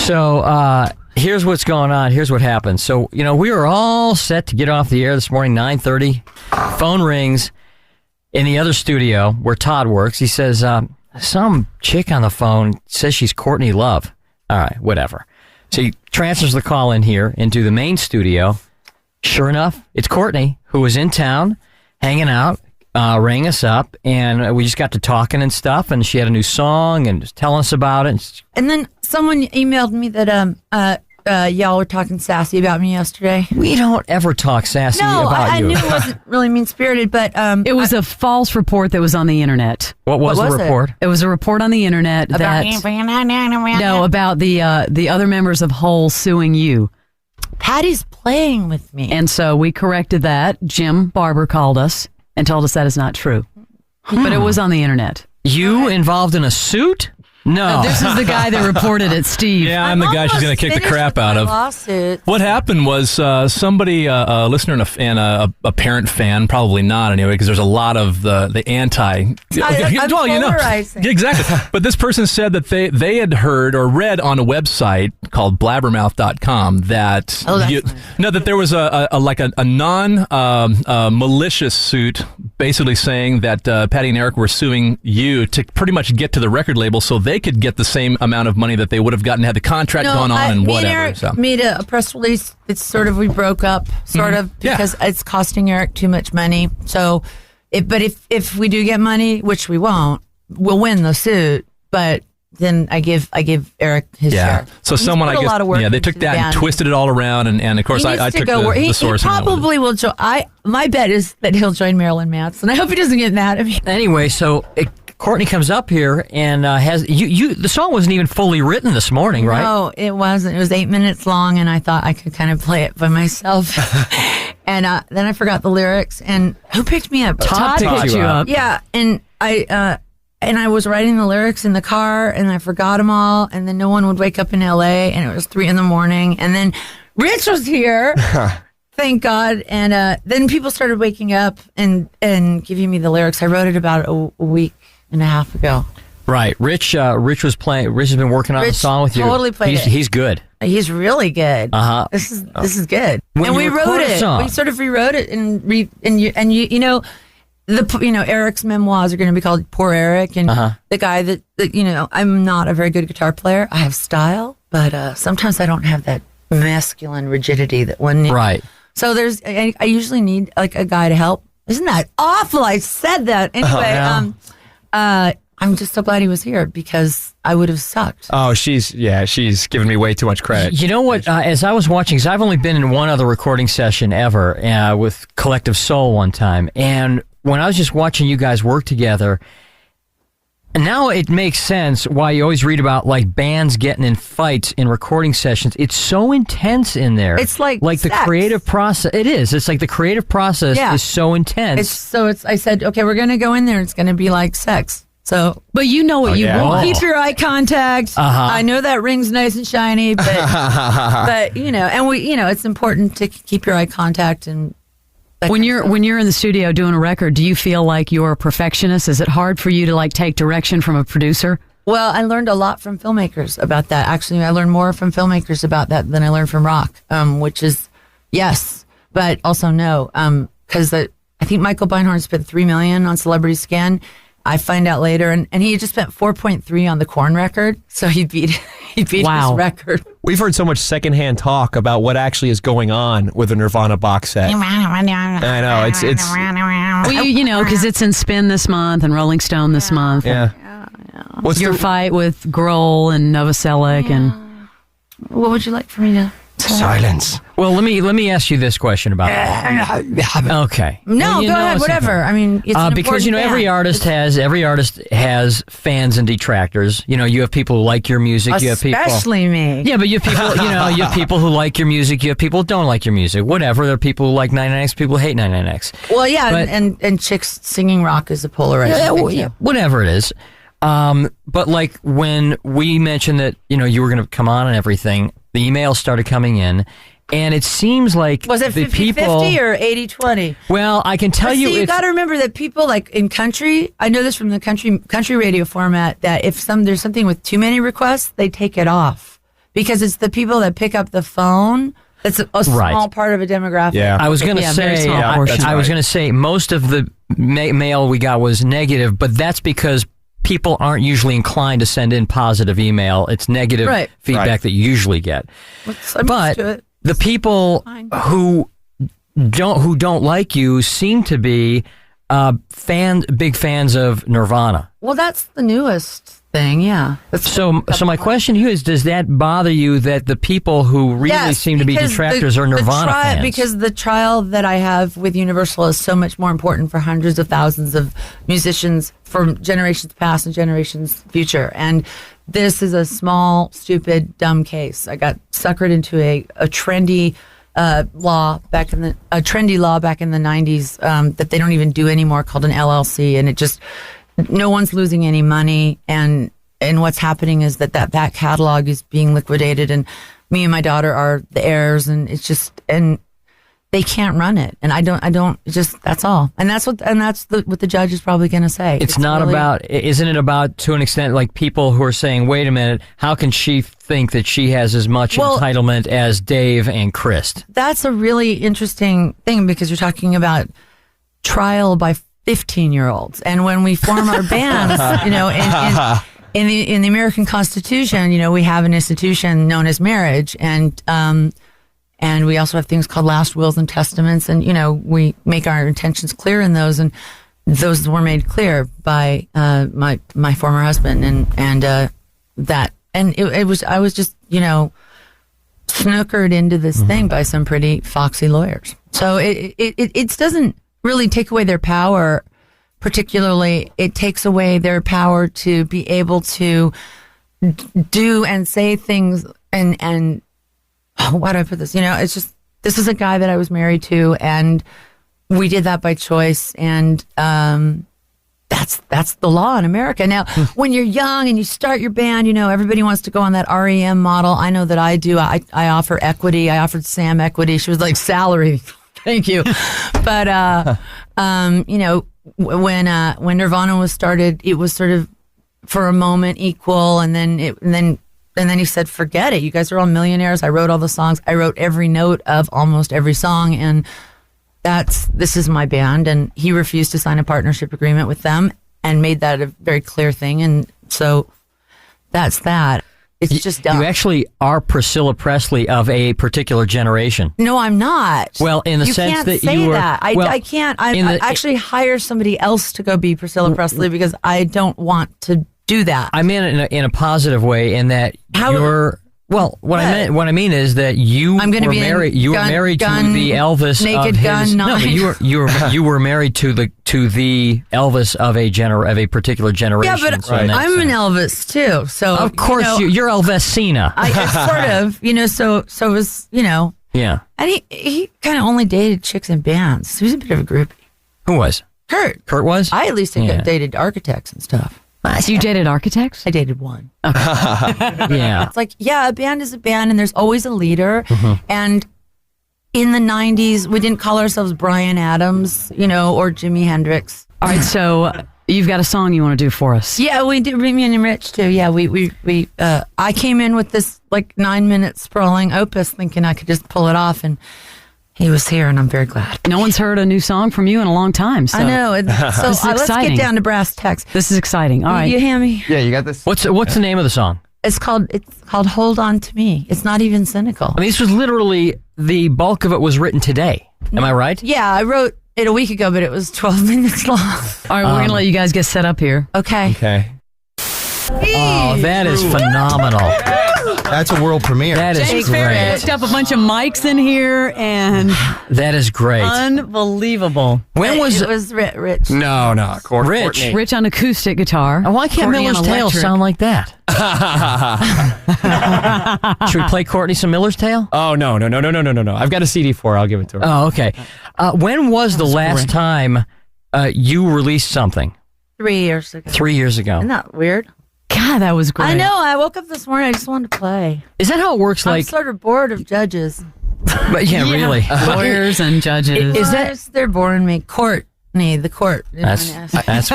So here's what's going on. Here's what happened. So, we were all set to get off the air this morning, 9:30. Phone rings in the other studio where Todd works. He says, some chick on the phone says she's Courtney Love. All right, whatever. So he transfers the call in here into the main studio. Sure enough, it's Courtney, who was in town, hanging out, rang us up, and we just got to talking and stuff, and she had a new song and was telling us about it. And then someone emailed me that y'all were talking sassy about me yesterday. We don't ever talk sassy about you. I knew it wasn't really mean-spirited, but... it was a false report that was on the internet. What was the report? It was a report on the internet about the other members of Hole suing you. Patty's playing with me. And so we corrected that. Jim Barber called us and told us that is not true. But it was on the internet. You involved in a suit? No. This is the guy that reported it, Steve. Yeah, I'm the guy she's going to kick the crap out of. Lawsuit. What happened was somebody, a listener and a parent fan, probably not anyway, because there's a lot of the anti. I'm polarizing. Yeah, exactly. But this person said that they had heard or read on a website called blabbermouth.com that that there was a non-malicious suit basically saying that Patty and Eric were suing you to pretty much get to the record label so they could get the same amount of money that they would have gotten had the contract gone on and whatever. Me and Eric made a press release. It's sort of, we broke up, because it's costing Eric too much money. So, if we do get money, which we won't, we'll win the suit. But then I give Eric his share. So someone, I guess, they took that and twisted it all around, and of course I took the source. He probably will join. My bet is that he'll join Marilyn Manson. I hope he doesn't get mad at me. Anyway, so Courtney comes up here and has you. The song wasn't even fully written this morning, right? No, it wasn't. It was 8 minutes long, and I thought I could kind of play it by myself. And then I forgot the lyrics. And who picked me up? Todd picked you up. Yeah, and I was writing the lyrics in the car, and I forgot them all. And then no one would wake up in L.A., and it was 3 a.m. And then Rich was here. Thank God. And then people started waking up and giving me the lyrics. I wrote it about a week and a half ago. Right. Rich was playing. Rich has been working on the song with you. Totally played it. He's good. He's really good. This is good. When and we wrote it. Song. We sort of rewrote it Eric's memoirs are going to be called Poor Eric, and the guy that I'm not a very good guitar player. I have style, but sometimes I don't have that masculine rigidity that one needs. Right. So I usually need like a guy to help. Isn't that awful? I said that anyway. I'm just so glad he was here because I would have sucked. Oh, she's given me way too much credit. You know what? As I was watching, because I've only been in one other recording session ever with Collective Soul one time, and when I was just watching you guys work together, and now it makes sense why you always read about like bands getting in fights in recording sessions. It's so intense in there. It's like the creative process. It is. It's like the creative process is so intense. I said, okay, we're going to go in there. It's going to be like sex. So, but you know what you want. Keep your eye contact. I know that ring's nice and shiny, but and it's important to keep your eye contact. And when you're in the studio doing a record, do you feel like you're a perfectionist? Is it hard for you to like take direction from a producer? Well, I learned a lot from filmmakers about that. Actually, I learned more from filmmakers about that than I learned from rock, which is yes, but also no, because I think Michael Beinhorn spent $3 million on Celebrity Skin. I find out later, and he just spent 4.3 on the Korn record, so he beat his record. We've heard so much secondhand talk about what actually is going on with the Nirvana box set. I know it's well, because it's in Spin this month and Rolling Stone this month. Yeah. What's your fight with Grohl and Novoselic and what would you like for me to? Silence. Well, let me ask you this question about that. Okay. No, go ahead. Whatever. I mean, it's because every artist has fans and detractors. You have people who like your music. You have people, especially me. Yeah, but you have people. You have people who like your music. You have people who don't like your music. Whatever. There are people who like 99X. People who hate 99X. Well, yeah, but, and chicks singing rock is a polarizing. Yeah, whatever it is. But like when we mentioned that you were going to come on and everything, the emails started coming in, and it seems like was it 50-50 or 80-20? Well, I can tell you, you got to remember that people like in country. I know this from the country radio format that if there's something with too many requests, they take it off because it's the people that pick up the phone. It's a small part of a demographic. Yeah. I was going to say, I was going to say most of the mail we got was negative, but that's because people aren't usually inclined to send in positive email. It's negative feedback that you usually get. But the people who don't like you seem to be big fans of Nirvana. Well, that's the newest thing, yeah. So my question to you is, does that bother you that the people who really seem to be detractors are Nirvana fans? Because the trial that I have with Universal is so much more important for hundreds of thousands of musicians from generations past and generations future. And this is a small, stupid, dumb case. I got suckered into a trendy law back in the 90s that they don't even do anymore, called an LLC, and it just, no one's losing any money, and what's happening is that catalog is being liquidated, and me and my daughter are the heirs, and it's just, and they can't run it, and I don't just, that's all, and that's what the judge is probably going to say. It's not really about, isn't it about, to an extent, like people who are saying, wait a minute, how can she think that she has as much entitlement as Dave and Chris? That's a really interesting thing, because you're talking about trial by 15-year-olds, and when we form our bands, in the American Constitution, we have an institution known as marriage, and we also have things called last wills and testaments, and we make our intentions clear in those, and those were made clear by my former husband, and it was, I was just snookered into this thing by some pretty foxy lawyers. So it doesn't really take away their power. Particularly, it takes away their power to be able to do and say things, and why do I put this? It's just, this is a guy that I was married to, and we did that by choice, and that's the law in America. Now, when you're young and you start your band, everybody wants to go on that REM model. I know that I do. I offer equity. I offered Sam equity. She was like, salary. Thank you. But, when Nirvana was started, it was sort of for a moment equal, and then he said, forget it. You guys are all millionaires. I wrote all the songs. I wrote every note of almost every song, and this is my band. And he refused to sign a partnership agreement with them and made that a very clear thing. And so that's that. It's just dumb. You actually are Priscilla Presley of a particular generation. No, I'm not. Well, in the sense that you were... That. I can't. I actually hire somebody else to go be Priscilla Presley, because I don't want to do that. I mean it in a positive way, in that you're... Well, what I mean is that you were married to the Elvis naked of his... gun, No, but you were married to the Elvis of a particular generation. Yeah, but I'm an Elvis too. So of course you're Elvisina. So it was Yeah. And he kind of only dated chicks in bands. He was a bit of a groupie. Who was? Kurt. Kurt was? I at least dated architects and stuff. So you dated architects? I dated one. Okay. Yeah. It's like, a band is a band, and there's always a leader. And in the 90s, we didn't call ourselves Bryan Adams, or Jimi Hendrix. All right, so you've got a song you want to do for us. Yeah, we did. Me and Rich too. Yeah, I came in with this 9-minute sprawling opus, thinking I could just pull it off, and he was here, and I'm very glad. No one's heard a new song from you in a long time. So. I know. So let's get down to brass tacks. This is exciting. All right. You hear me? Yeah, you got this. What's the name of the song? It's called Hold On to Me. It's not even cynical. I mean, this was literally, the bulk of it was written today. Am I right? Yeah, I wrote it a week ago, but it was 12 minutes long. All right, we're going to let you guys get set up here. Okay. Oh, that is phenomenal. That's a world premiere. That is James great. picked up a bunch of mics in here, and that is great. Unbelievable. When was it? Was Rich? No, Rich. Rich on acoustic guitar. Oh, why can't Courtney Miller's on Tale electric. sound like that? Should we play Courtney some Miller's Tale? Oh, no. I've got a CD for her. I'll give it to her. Oh, okay. When was the last time you released something? 3 years ago. 3 years ago. Isn't that weird? God, that was great. I know. I woke up this morning. I just wanted to play. Is that how it works? I'm sort of bored of judges. But yeah, really. Lawyers and judges. They're boring me. Courtney, the court. That's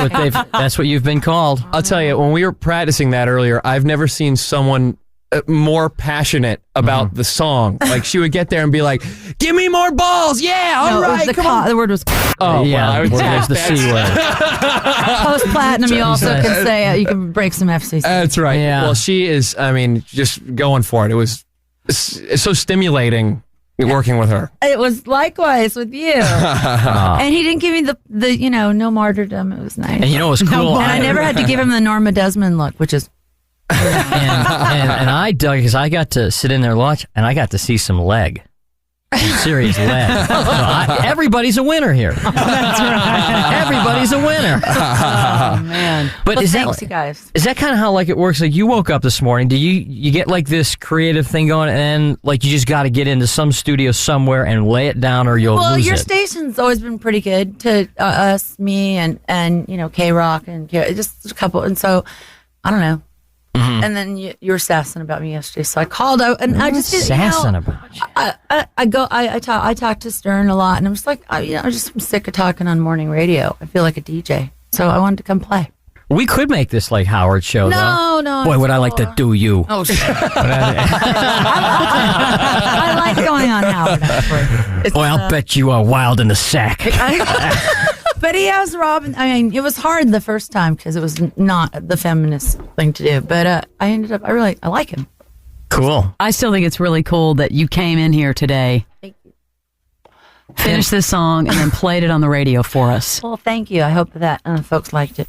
what you've been called. I'll tell you, when we were practicing that earlier, I've never seen someone more passionate about the song. Like she would get there and be like, "Give me more balls, yeah, all right, come on." The word was Oh, yeah, well, I would there's the C word. post platinum. You also can say you can break some FCC. That's right. Yeah. Well, she is. I mean, just going for it. It was it's so stimulating working with her. It was likewise with you. And he didn't give me the no martyrdom. It was nice. And you know what was cool? And I never had to give him the Norma Desmond look, which is. and I dug because I got to sit in there lunch and I got to see some leg. Serious leg. Everybody's a winner here. That's right. Everybody's a winner. Oh man! But well, is thanks, that you guys? Is that kind of how like it works? Like you woke up this morning, do you get like this creative thing going, and like you just got to get into some studio somewhere and lay it down, or you'll lose your it? station's always been pretty good to us, me, and K Rock and just a couple, and so I don't know. Mm-hmm. And then you were sassing about me yesterday, so I called out and I just did, sassing about you. I talk to Stern a lot, and I'm just like, I'm sick of talking on morning radio. I feel like a DJ, so I wanted to come play. We could make this like Howard show, though. No. Boy, would I like to do you. Oh, shit. I like going on Howard, actually. Boy, I'll bet you are wild in the sack. But he has Robin. I mean, it was hard the first time because it was not the feminist thing to do. But I ended up, I like him. Cool. I still think it's really cool that you came in here today, finished this song, and then played it on the radio for us. Well, thank you. I hope that folks liked it.